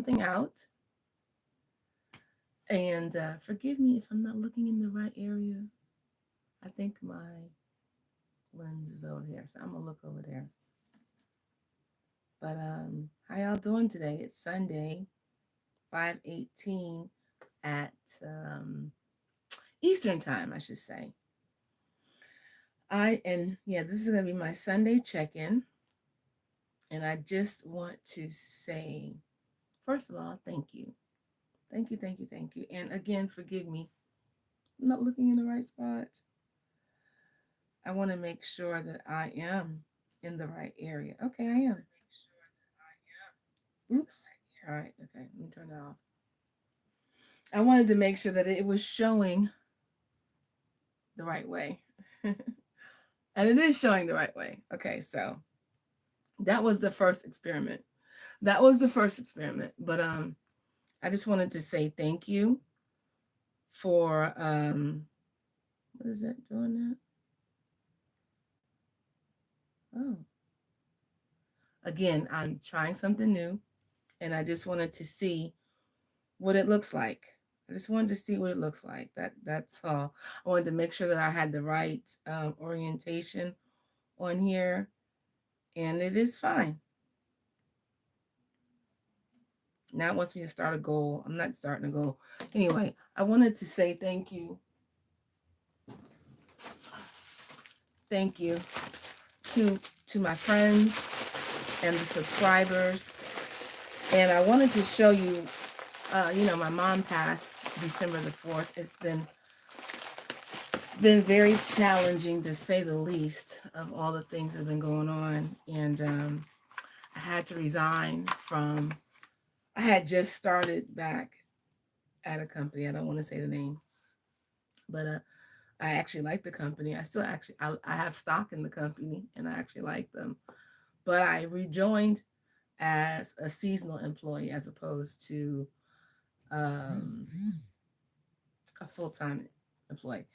something out. And forgive me if I'm not looking in the right area. I think my lens is over there, so I'm gonna look over there. But how y'all doing today? It's Sunday, 5:18 at Eastern time, I should say. This is gonna be my Sunday check-in, and I just want to say, first of all, thank you. Thank you, thank you, thank you. And again, forgive me. I'm not looking in the right spot. I want to make sure that I am in the right area. Okay, I am. Oops. All right. Okay. Let me turn that off. I wanted to make sure that it was showing the right way. And it is showing the right way. Okay. So that was the first experiment. That was the first experiment. But I just wanted to say thank you for what is it doing that? Oh, again, I'm trying something new and I just wanted to see what it looks like. I just wanted to see what it looks like. That's all. I wanted to make sure that I had the right orientation on here, and it is fine. Now it wants me to start a goal. I'm not starting a goal. Anyway, I wanted to say thank you to my friends and the subscribers. And I wanted to show you, my mom passed December the 4th. It's been very challenging to say the least of all the things that have been going on. And I had to resign from, I had just started back at a company. I don't want to say the name, but I actually like the company. I have stock in the company and I actually like them. But I rejoined as a seasonal employee as opposed to um, a full-time employee.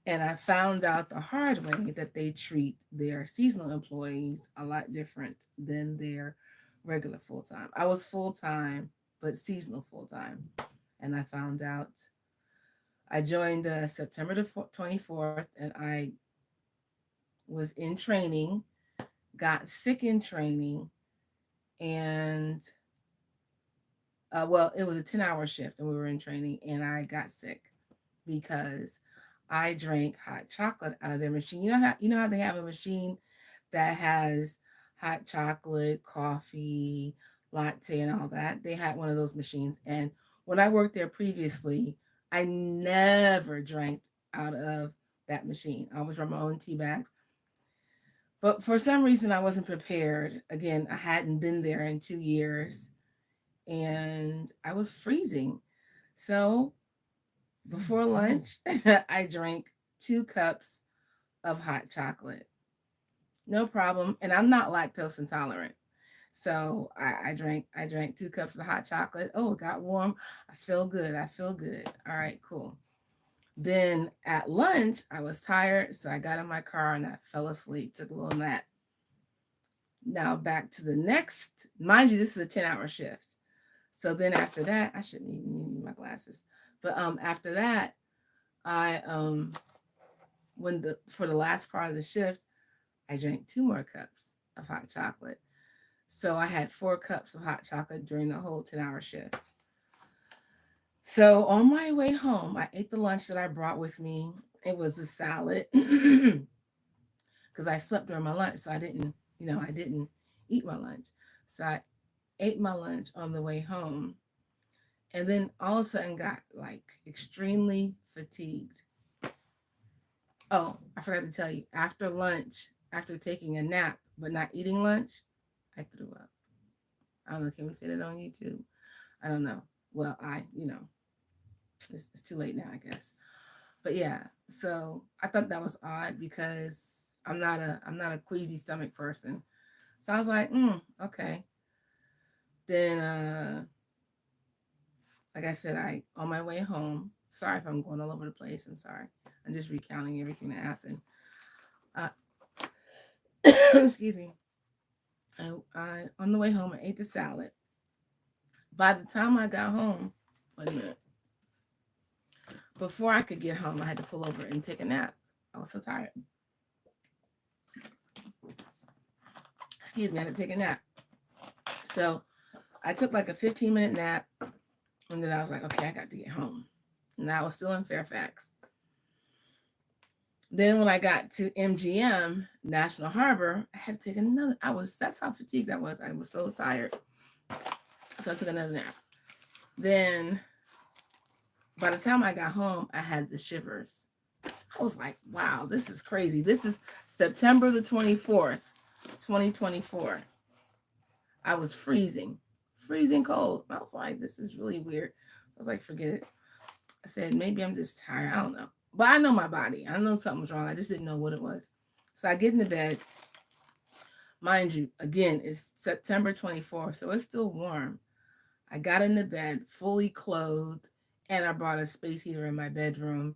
And I found out the hard way that they treat their seasonal employees a lot different than their regular full time. I was full time, but seasonal full time. And I found out I joined September the 24th, and I was in training, got sick in training, and it was a 10-hour shift, and we were in training, and I got sick because I drank hot chocolate out of their machine. You know how they have a machine that has hot chocolate, coffee, latte, and all that. They had one of those machines, and when I worked there previously, I never drank out of that machine. I always brought my own tea bags. But for some reason, I wasn't prepared. Again, I hadn't been there in 2 years, and I was freezing. So before lunch, I drank 2 cups of hot chocolate. No problem. And I'm not lactose intolerant. So I drank 2 cups of hot chocolate. Oh, it got warm. I feel good. I feel good. All right, cool. Then at lunch, I was tired. So I got in my car and I fell asleep, took a little nap. Now back to the next, mind you, this is a 10-hour shift. So then after that, I shouldn't even need my glasses. But after that, I when the for the last part of the shift, I drank 2 more cups of hot chocolate. So I had 4 cups of hot chocolate during the whole 10-hour shift. So on my way home, I ate the lunch that I brought with me. It was a salad because I slept during my lunch, so I didn't eat my lunch. So I ate my lunch on the way home, and then all of a sudden got like extremely fatigued. Oh, I forgot to tell you. After lunch, after taking a nap but not eating lunch, I threw up. I don't know. Can we say that on YouTube? I don't know. Well, it's too late now, I guess. But yeah, so I thought that was odd because I'm not a queasy stomach person. So I was like, okay. Then, like I said, I on my way home. Sorry if I'm going all over the place. I'm sorry. I'm just recounting everything that happened. Uh, excuse me. I on the way home, I ate the salad. By the time I got home, wait a minute, before I could get home, I had to pull over and take a nap. I was so tired. Excuse me, I had to take a nap. So I took like a 15-minute nap, and then I was like, okay, I got to get home. And I was still in Fairfax. Then when I got to MGM, National Harbor, I had to take another. That's how fatigued I was. I was so tired. So I took another nap. Then by the time I got home, I had the shivers. I was like, wow, this is crazy. This is September the 24th, 2024. I was freezing cold. I was like, this is really weird. I was like, forget it. I said, maybe I'm just tired. I don't know. But I know my body. I know something was wrong. I just didn't know what it was. So I get in the bed. Mind you, again, it's September 24th, so it's still warm. I got in the bed fully clothed, and I brought a space heater in my bedroom,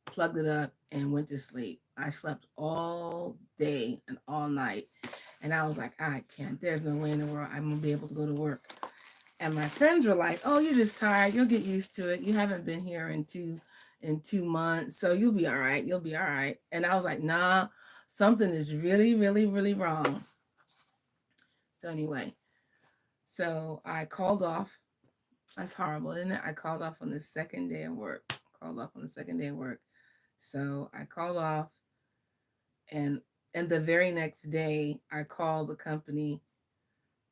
plugged it up, and went to sleep. I slept all day and all night. And I was like, I can't. There's no way in the world I'm going to be able to go to work. And my friends were like, oh, you're just tired. You'll get used to it. You haven't been here in 2 months, so you'll be all right. You'll be all right. And I was like, nah, something is really, really, really wrong. So anyway, so I called off. That's horrible, isn't it? I called off on the second day of work. So I called off, and the very next day, I called the company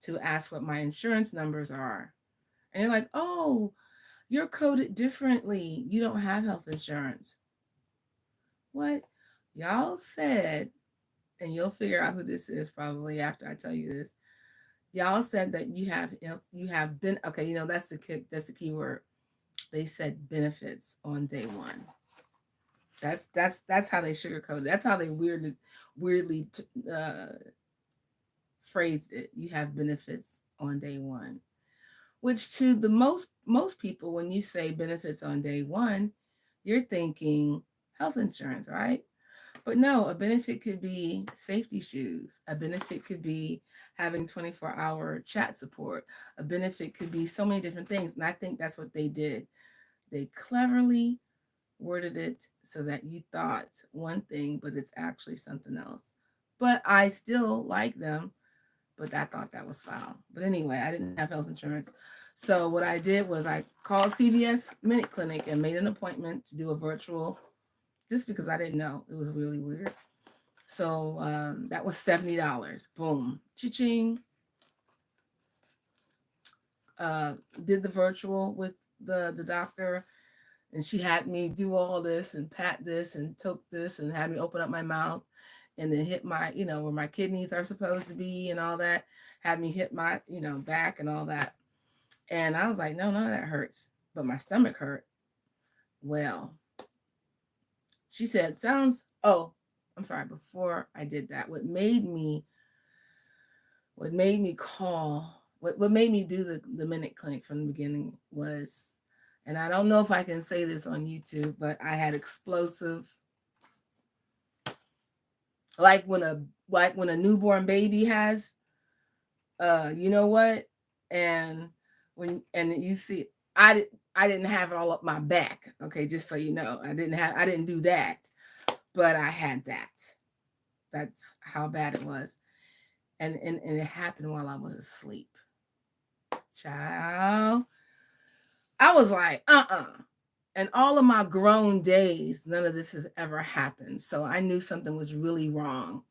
to ask what my insurance numbers are. And they're like, oh, you're coded differently. You don't have health insurance. What? Y'all said, and you'll figure out who this is probably after I tell you this. Y'all said that you have been okay. That's the key word. They said benefits on day one. That's how they sugarcoated. That's how they weirdly phrased it. You have benefits on day one, which to the most people, when you say benefits on day one, you're thinking health insurance, right? But no, a benefit could be safety shoes. A benefit could be having 24-hour chat support. A benefit could be so many different things. And I think that's what they did. They cleverly worded it so that you thought one thing, but it's actually something else. But I still like them, but I thought that was foul. But anyway, I didn't have health insurance. So what I did was I called CVS Minute Clinic and made an appointment to do a virtual, just because I didn't know. It was really weird. So that was $70. Boom. Cha-ching. Did the virtual with the doctor, and she had me do all this and pat this and took this and had me open up my mouth and then hit my, where my kidneys are supposed to be and all that. Had me hit my, back and all that. And I was like, no, none of that hurts. But my stomach hurt. Well, she said, oh, I'm sorry, before I did that, what made me call, what made me do the Minute Clinic from the beginning was, and I don't know if I can say this on YouTube, but I had explosive, like when a newborn baby has, you know what, and you see, I didn't have it all up my back. Okay, just so you know, I didn't do that, but I had that. That's how bad it was, and it happened while I was asleep. Child, I was like, and all of my grown days, none of this has ever happened. So I knew something was really wrong.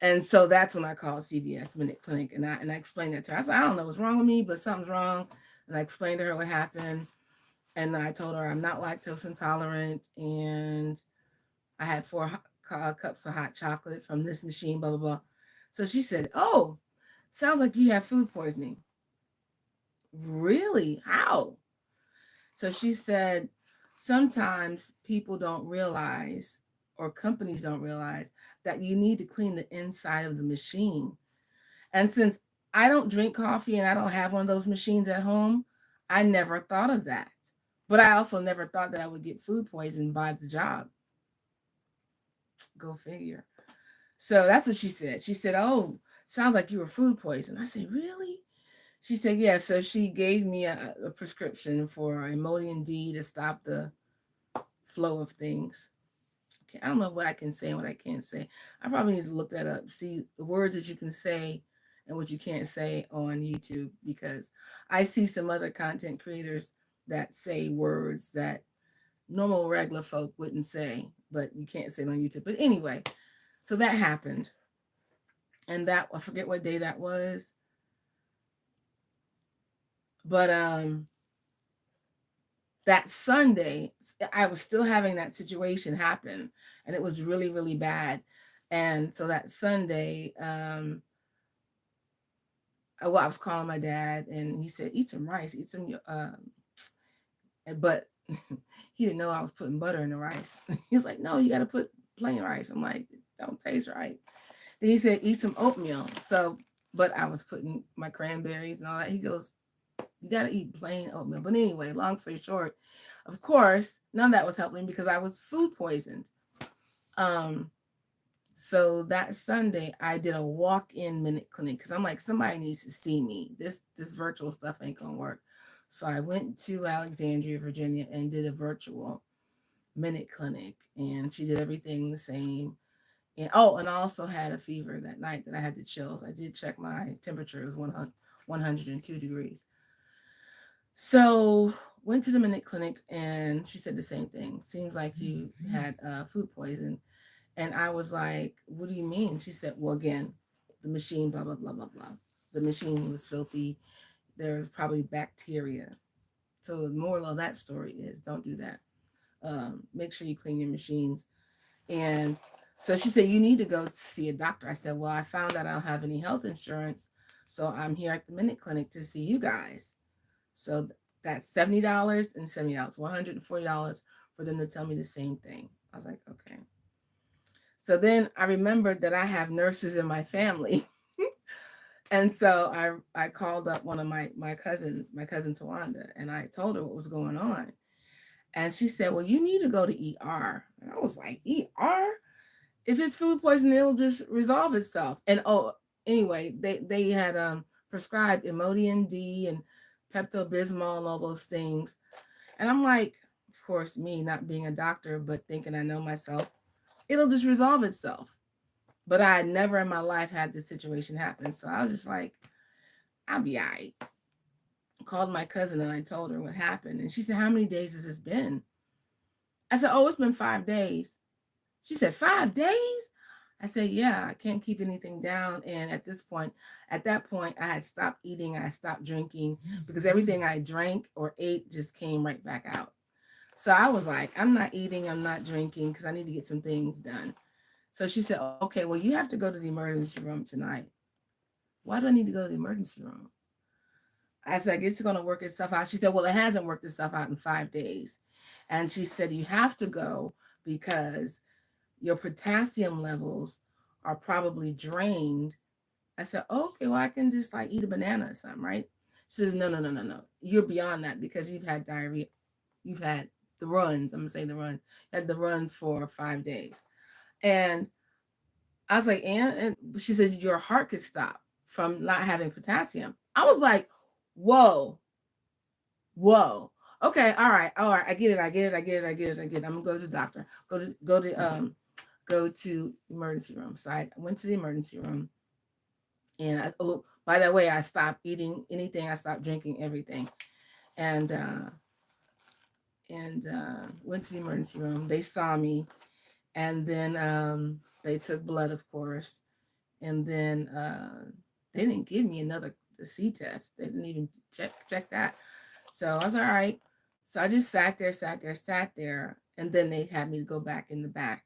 And so that's when I called CVS Minute Clinic, and I explained that to her. I said, I don't know what's wrong with me, but something's wrong. And I explained to her what happened. And I told her I'm not lactose intolerant, and I had 4 cups of hot chocolate from this machine, blah, blah, blah. So she said, oh, sounds like you have food poisoning. Really? How? So she said, sometimes people don't realize, or companies don't realize, that you need to clean the inside of the machine. And since I don't drink coffee and I don't have one of those machines at home, I never thought of that. But I also never thought that I would get food poisoning by the job. Go figure. So that's what she said. She said, oh, sounds like you were food poisoned. I said, really? She said, yeah. So she gave me a prescription for Imodium D to stop the flow of things. Okay, I don't know what I can say and what I can't say. I probably need to look that up, see the words that you can say and what you can't say on YouTube, because I see some other content creators that say words that normal regular folk wouldn't say, but you can't say it on YouTube. But anyway, so that happened. And that, I forget what day that was, but that Sunday, I was still having that situation happen, and it was really, really bad. And so that Sunday, I was calling my dad, and he said, "Eat some rice, eat some." But he didn't know I was putting butter in the rice. He was like, "No, you got to put plain rice." I'm like, "Don't taste right." Then he said, "Eat some oatmeal." So, but I was putting my cranberries and all that. He goes, "You got to eat plain oatmeal." But anyway, long story short, of course, none of that was helping because I was food poisoned. Um, so that Sunday, I did a walk-in minute clinic because I'm like, somebody needs to see me. This virtual stuff ain't gonna work. So I went to Alexandria, Virginia, and did a virtual minute clinic, and she did everything the same. And oh, and I also had a fever that night that I had the chills. I did check my temperature; it was 102 degrees. So went to the minute clinic, and she said the same thing. Seems like you had food poison. And I was like, "What do you mean?" She said, "Well, again, the machine, blah blah blah blah blah. The machine was filthy. There was probably bacteria." So the moral of that story is, don't do that. Make sure you clean your machines. And so she said, "You need to go see a doctor." I said, "Well, I found out I don't have any health insurance, so I'm here at the minute clinic to see you guys." So that's $70 and $70, $140 for them to tell me the same thing. I was like, okay. So then I remembered that I have nurses in my family. And so I called up one of my cousins, my cousin Tawanda, and I told her what was going on. And she said, "Well, you need to go to ER." And I was like, "ER? If it's food poisoning, it'll just resolve itself." And oh, anyway, they had prescribed Imodium D and Pepto Bismol and all those things. And I'm like, of course, me not being a doctor, but thinking I know myself, it'll just resolve itself. But I had never in my life had this situation happen. So I was just like, I'll be all right. Called my cousin and I told her what happened. And she said, "How many days has this been?" I said, "Oh, it's been 5 days." She said, 5 days? I said, "Yeah, I can't keep anything down." And at that point, I had stopped eating, I stopped drinking because everything I drank or ate just came right back out. So I was like, I'm not eating, I'm not drinking because I need to get some things done. So she said, "Okay, well, you have to go to the emergency room tonight." "Why do I need to go to the emergency room?" I said, "I guess it's going to work itself out." She said, "Well, it hasn't worked itself out in 5 days." And she said, "You have to go because your potassium levels are probably drained." I said, "Okay, well, I can just like eat a banana or something, right?" She says, "No, no, no, no, no. You're beyond that because you've had diarrhea. You've had the runs. I'm going to say the runs. You had the runs for 5 days." And I was like, and she says, "Your heart could stop from not having potassium." I was like, whoa, whoa. Okay, all right. I get it. I get it. I get it. I get it. I get it. I'm gonna go to the doctor. Go to emergency room. So I went to the emergency room, and oh, by that way, I stopped eating anything. I stopped drinking everything, and went to the emergency room. They saw me, and then they took blood, of course, and then they didn't give me another the C test. They didn't even check that. So I was all right. So I just sat there, and then they had me to go back in the back.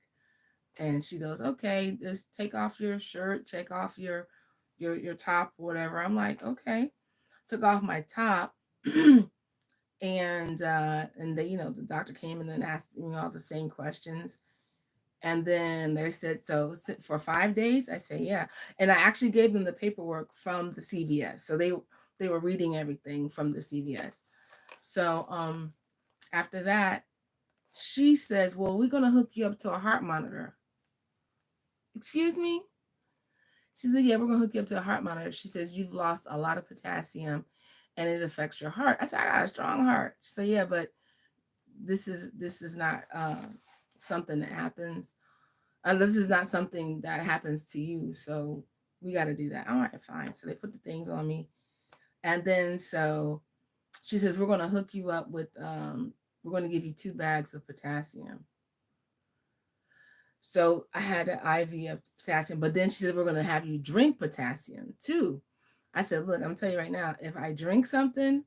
And she goes, "Okay, just take off your shirt, take off your top, whatever." I'm like, "Okay." Took off my top, and they, the doctor came and then asked me all the same questions. And then they said, "So for 5 days?" I say, "Yeah." And I actually gave them the paperwork from the CVS. So they were reading everything from the CVS. So after that, she says, "Well, we're gonna hook you up to a heart monitor." Excuse me? She said, yeah, we're going to hook you up to a heart monitor. She says, you've lost a lot of potassium and it affects your heart. I said, I got a strong heart. She said, yeah, but this is not something that happens. This is not something that happens to you. So we got to do that. All right, fine. So they put the things on me. And then so she says, we're going to hook you up with, we're going to give you 2 bags of potassium. So I had an IV of potassium, but then she said, we're going to have you drink potassium too. I said, look, I'm going to tell you right now, if I drink something,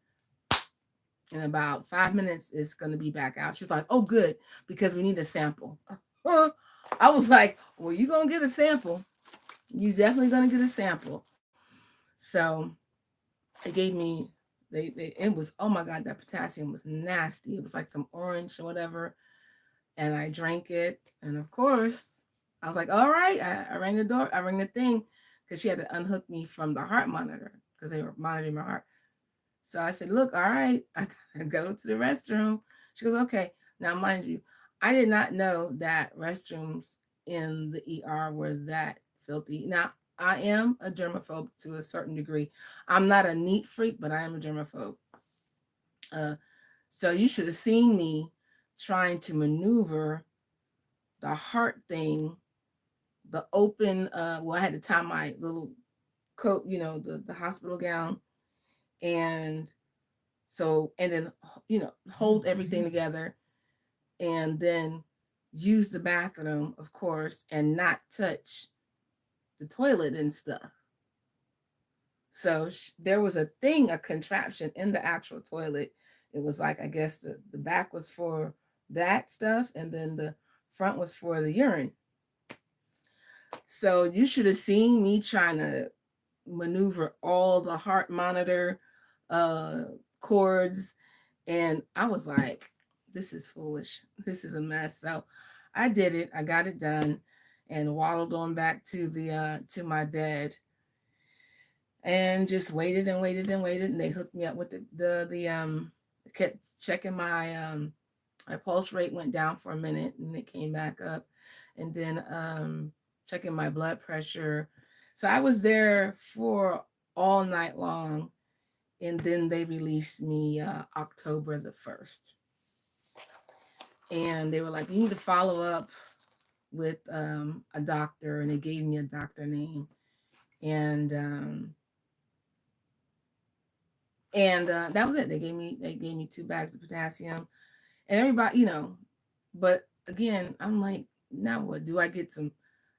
in about 5 minutes, it's going to be back out. She's like, oh, good, because we need a sample. I was like, well, you're going to get a sample. You definitely going to get a sample. So they gave me, it was, oh my God, that potassium was nasty. It was like some orange or whatever. And I drank it. And of course, I was like, all right, I rang the door, I rang the thing, because she had to unhook me from the heart monitor because they were monitoring my heart. So I said, look, all right, I gotta go to the restroom. She goes, okay. Now, mind you, I did not know that restrooms in the ER were that filthy. Now, I am a germaphobe to a certain degree. I'm not a neat freak, but I am a germaphobe. Uh, so you should have seen me trying to maneuver the heart thing, the open, well, I had to tie my little coat, the hospital gown. And so, and then, hold everything together and then use the bathroom, of course, and not touch the toilet and stuff. So there was a contraption in the actual toilet. It was like, I guess the back was for that stuff, and then the front was for the urine. So you should have seen me trying to maneuver all the heart monitor uh, cords. And I was like, this is foolish. This is a mess. So I did it. I got it done and waddled on back to my bed and just waited and waited and waited. And they hooked me up with the kept checking my pulse rate went down for a minute and it came back up. And then checking my blood pressure. So I was there for all night long. And then they released me October the 1st. And they were like, you need to follow up with a doctor. And they gave me a doctor name. And that was it. They gave me 2 bags of potassium. And everybody, but again, I'm like, now what? Do I get some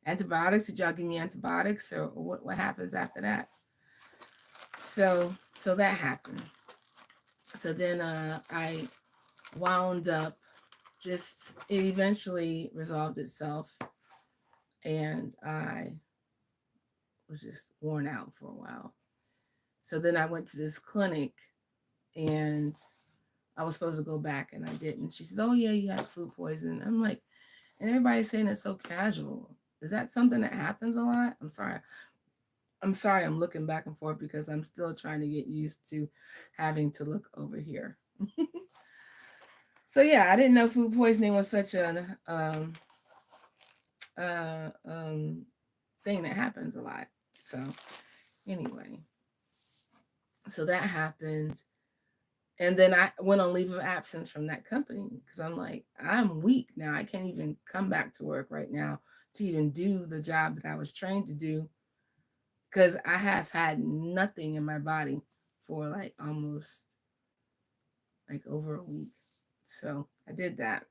antibiotics? Did y'all give me antibiotics? Or what happens after that? So that happened. So then I wound up it eventually resolved itself. And I was just worn out for a while. So then I went to this clinic and I was supposed to go back and I didn't. She said, oh, yeah, you had food poisoning. I'm like, and everybody's saying it's so casual. Is that something that happens a lot? I'm sorry. I'm looking back and forth because I'm still trying to get used to having to look over here. So yeah, I didn't know food poisoning was such an uh, um, thing that happens a lot. So anyway, so that happened. And then I went on leave of absence from that company because I'm like, I'm weak now. I can't even come back to work right now to even do the job that I was trained to do because I have had nothing in my body for like almost like over a week. So I did that.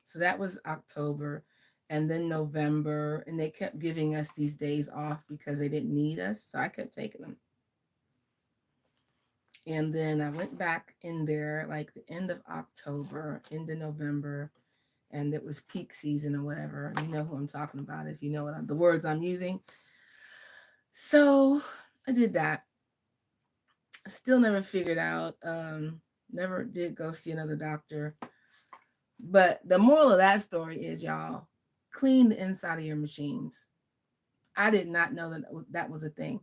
So that was October. And then November, and they kept giving us these days off because they didn't need us. So I kept taking them. And then I went back in there like the end of October, into November, and it was peak season or whatever. You know who I'm talking about if you know the words I'm using. So I did that. I still never figured out, never did go see another doctor. But the moral of that story is, y'all, clean the inside of your machines. I did not know that was a thing.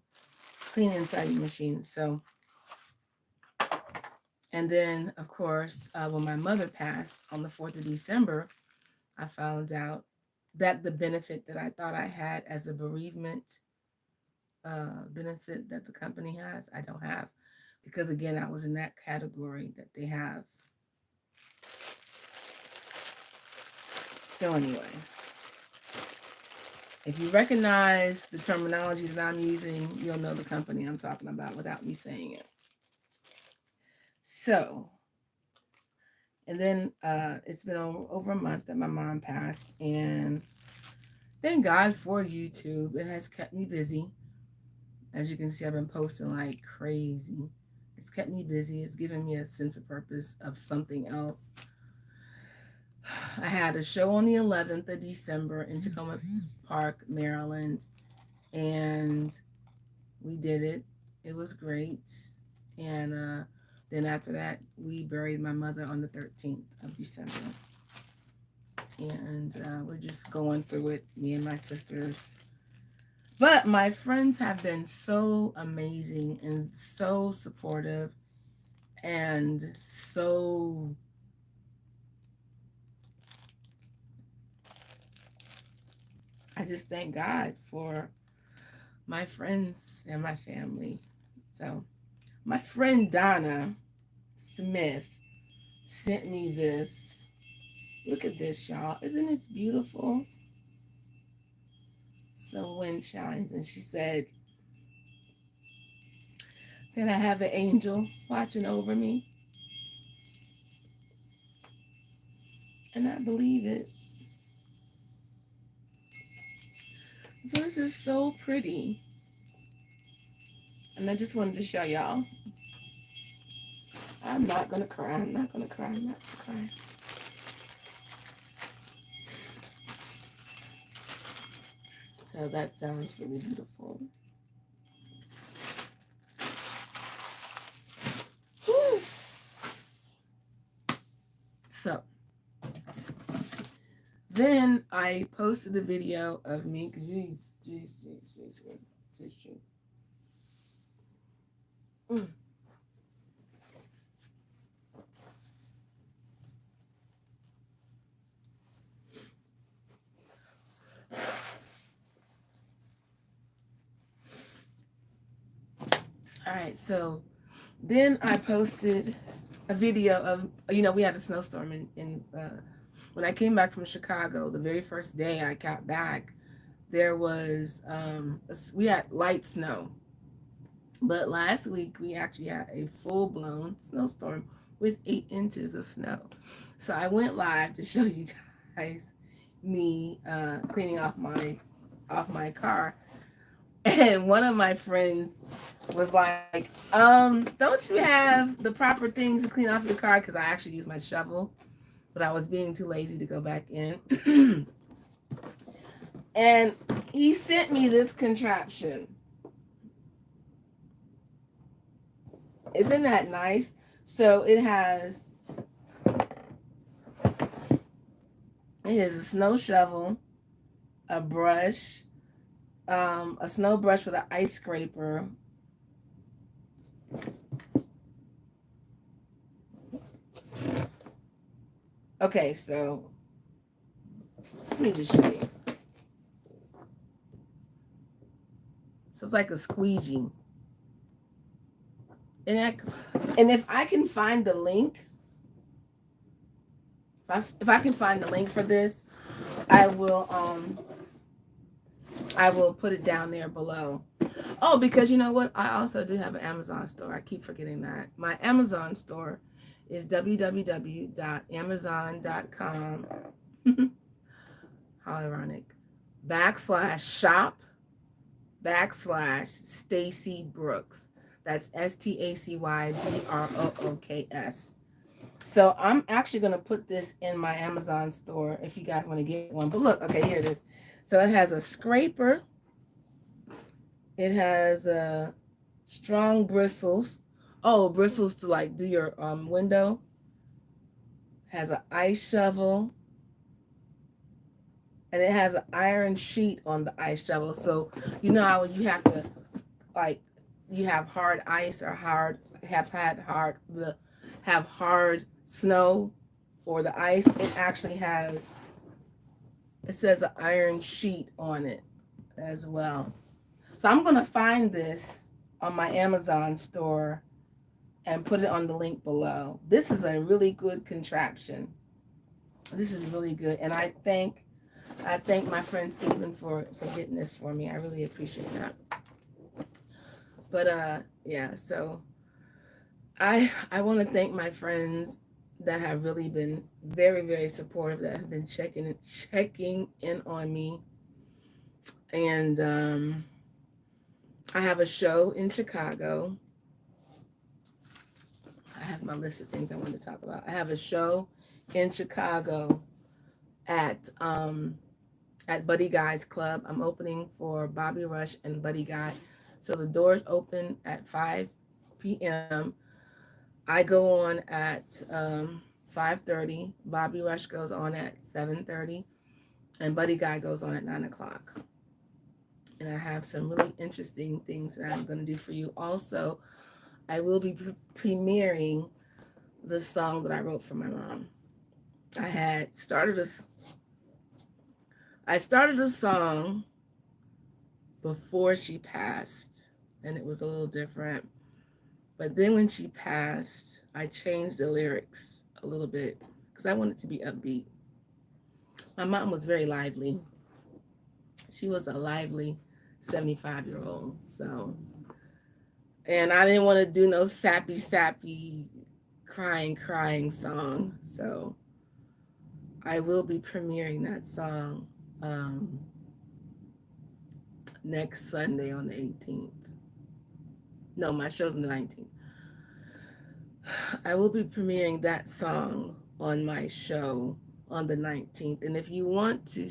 Clean inside your machines. So, and then, of course, when my mother passed on the 4th of December, I found out that the benefit that I thought I had as a bereavement benefit that the company has, I don't have. Because again, I was in that category that they have. So anyway, if you recognize the terminology that I'm using, you'll know the company I'm talking about without me saying it. So, and then it's been over a month that my mom passed, and thank God for YouTube. It has kept me busy. As you can see, I've been posting like crazy. It's kept me busy. It's given me a sense of purpose of something else. I had a show on the 11th of December in Tacoma Park, Maryland, and we did it. It was great. And then after that, we buried my mother on the 13th of December. And we're just going through it, me and my sisters. But my friends have been so amazing and so supportive and so I just thank God for my friends and my family. So my friend Donna Smith sent me this. Look at this, y'all. Isn't this beautiful? So wind shines, and she said that I have an angel watching over me. And I believe it. So this is so pretty. And I just wanted to show y'all. I'm not going to cry. I'm not going to cry. I'm not going to cry. So that sounds really beautiful. So then I posted a video of me because jeez. All right, so then I posted a video of, we had a snowstorm in when I came back from Chicago. The very first day I got back, there was we had light snow, but last week we actually had a full-blown snowstorm with 8 inches of snow. So I went live to show you guys me cleaning off my car. And one of my friends was like, don't you have the proper things to clean off your car? Because I actually used my shovel, but I was being too lazy to go back in. And he sent me this contraption. Isn't that nice? So it is a snow shovel, a brush, a snow brush with an ice scraper. Okay, so let me just show you. So it's like a squeegee. And if I can find the link, if I can find the link for this, I will put it down there below. Oh, because you know what? I also do have an Amazon store. I keep forgetting that. My Amazon store is www.amazon.com. How ironic. /shop/Stacy Brooks. That's STACYBROOKS. So I'm actually going to put this in my Amazon store if you guys want to get one. But look, okay, here it is. So it has a scraper. It has strong bristles. Oh, bristles to like do your window. Has an ice shovel. And it has an iron sheet on the ice shovel. So you know how you have to, like, you have hard ice or hard snow or the ice. It actually has, it says an iron sheet on it as well. So I'm going to find this on my Amazon store and put it on the link below. This is a really good contraption. This is really good, and I thank my friend Stephen for getting this for me. I really appreciate that. But yeah, so I want to thank my friends that have really been very, very supportive, that have been checking in on me. And I have a show in Chicago. I have my list of things I want to talk about. I have a show in Chicago at Buddy Guy's Club. I'm opening for Bobby Rush and Buddy Guy. So the doors open at 5 p.m. I go on at 5:30. Bobby Rush goes on at 7:30, and Buddy Guy goes on at 9 o'clock. And I have some really interesting things that I'm going to do for you. Also, I will be premiering the song that I wrote for my mom. I had started a I started a song before she passed, and it was a little different. But then when she passed, I changed the lyrics a little bit because I wanted to be upbeat. My mom was very lively. She was a lively 75-year-old. So, and I didn't want to do no sappy, crying song. So I will be premiering that song next Sunday on the 18th. No, my show's on the 19th. I will be premiering that song on my show on the 19th. And if you want to,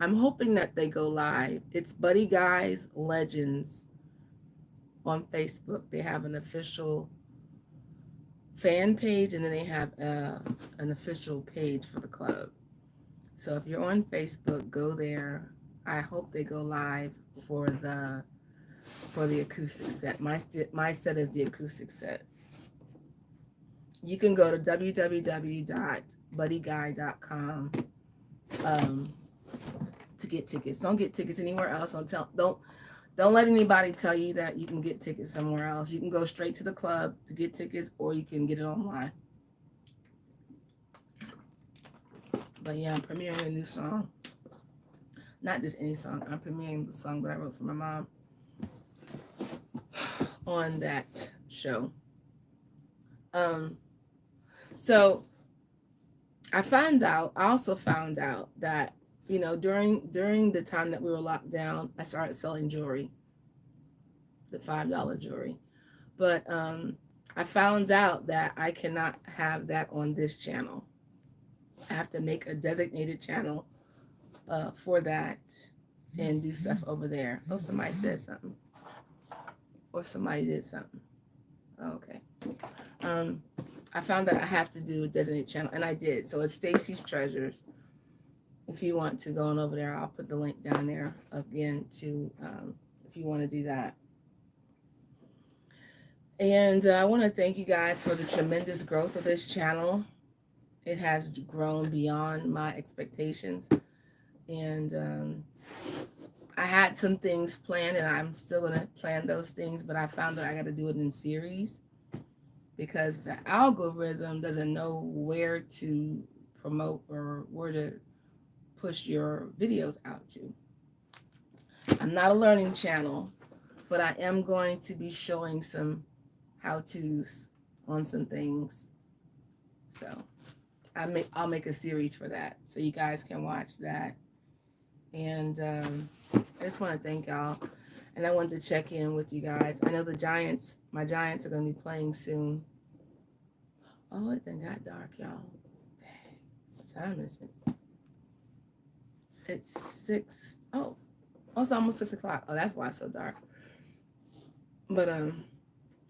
I'm hoping that they go live. It's Buddy Guys Legends on Facebook. They have an official fan page, and then they have an official page for the club. So if you're on Facebook, go there. I hope they go live for the acoustic set. My set is the acoustic set. You can go to www.buddyguy.com to get tickets. Don't get tickets anywhere else. Don't let anybody tell you that you can get tickets somewhere else. You can go straight to the club to get tickets, or you can get it online. But yeah, I'm premiering a new song. Not just any song. I'm premiering the song that I wrote for my mom on that show. So I also found out that, during the time that we were locked down, I started selling jewelry, the $5 jewelry. But I found out that I cannot have that on this channel. I have to make a designated channel for that and do stuff over there. Oh, somebody said something. Or somebody did something. Oh, okay. I found that I have to do a designated channel, and I did. So it's Stacy's Treasures. If you want to go on over there, I'll put the link down there again to if you want to do that. And I want to thank you guys for the tremendous growth of this channel. It has grown beyond my expectations. And I had some things planned, and I'm still going to plan those things, but I found that I got to do it in series because the algorithm doesn't know where to promote or where to push your videos out to. I'm not a learning channel, but I am going to be showing some how-tos on some things. So I'll make a series for that so you guys can watch that. And I just want to thank y'all. And I wanted to check in with you guys. I know my Giants are going to be playing soon. Oh, it then got dark, y'all. Dang. What time is it? It's 6. Oh, it's almost 6 o'clock. Oh, that's why it's so dark. But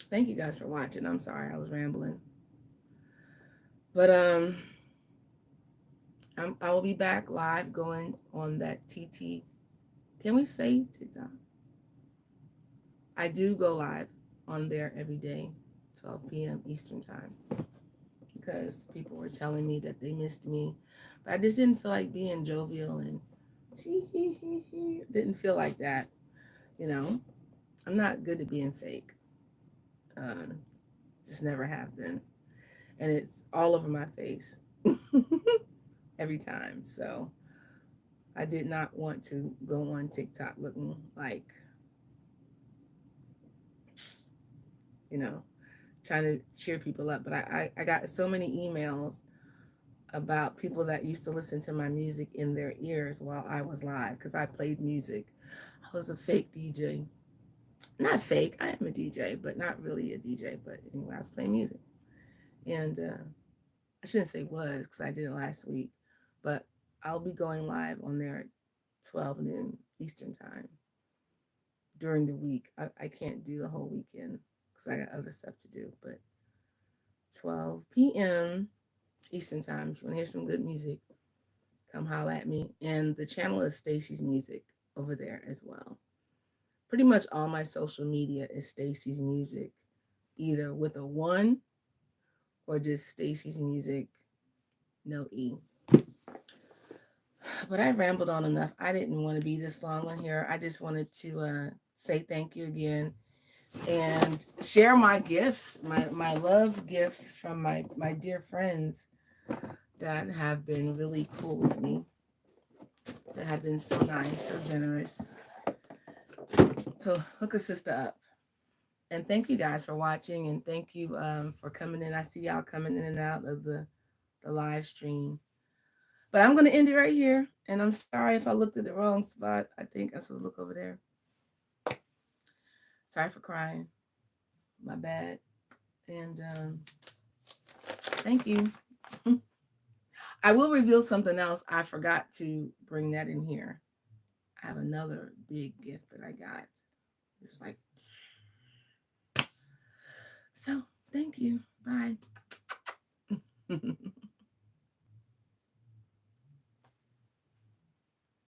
thank you guys for watching. I'm sorry I was rambling. But I will be back live going on that TT. Can we say TikTok? I do go live on there every day, 12 p.m. Eastern time, because people were telling me that they missed me. But I just didn't feel like being jovial and didn't feel like that. You know, I'm not good at being fake. Um, just never have been. And it's all over my face every time. So I did not want to go on TikTok looking like, you know, trying to cheer people up. But I got so many emails about people that used to listen to my music in their ears while I was live because I played music. I was a fake DJ. Not fake, I am a DJ, but not really a DJ. But anyway, I was playing music. And I shouldn't say was because I did it last week, but I'll be going live on there at 12 noon Eastern time during the week. I can't do the whole weekend because I got other stuff to do, but 12 p.m. Eastern time. If you want to hear some good music, come holla at me. And the channel is Stacy's Music over there as well. Pretty much all my social media is Stacy's Music, either with a one or just Stacy's Music, no E. But I rambled on enough. I didn't want to be this long on here. I just wanted to say thank you again and share my gifts, my love gifts from my dear friends that have been really cool with me, that have been so nice, so generous. So hook a sister up. And thank you guys for watching, and thank you for coming in. I see y'all coming in and out of the live stream. But I'm going to end it right here. And I'm sorry if I looked at the wrong spot. I think I'm supposed to look over there. Sorry for crying. My bad. And thank you. I will reveal something else. I forgot to bring that in here. I have another big gift that I got. It's like, so thank you. Bye.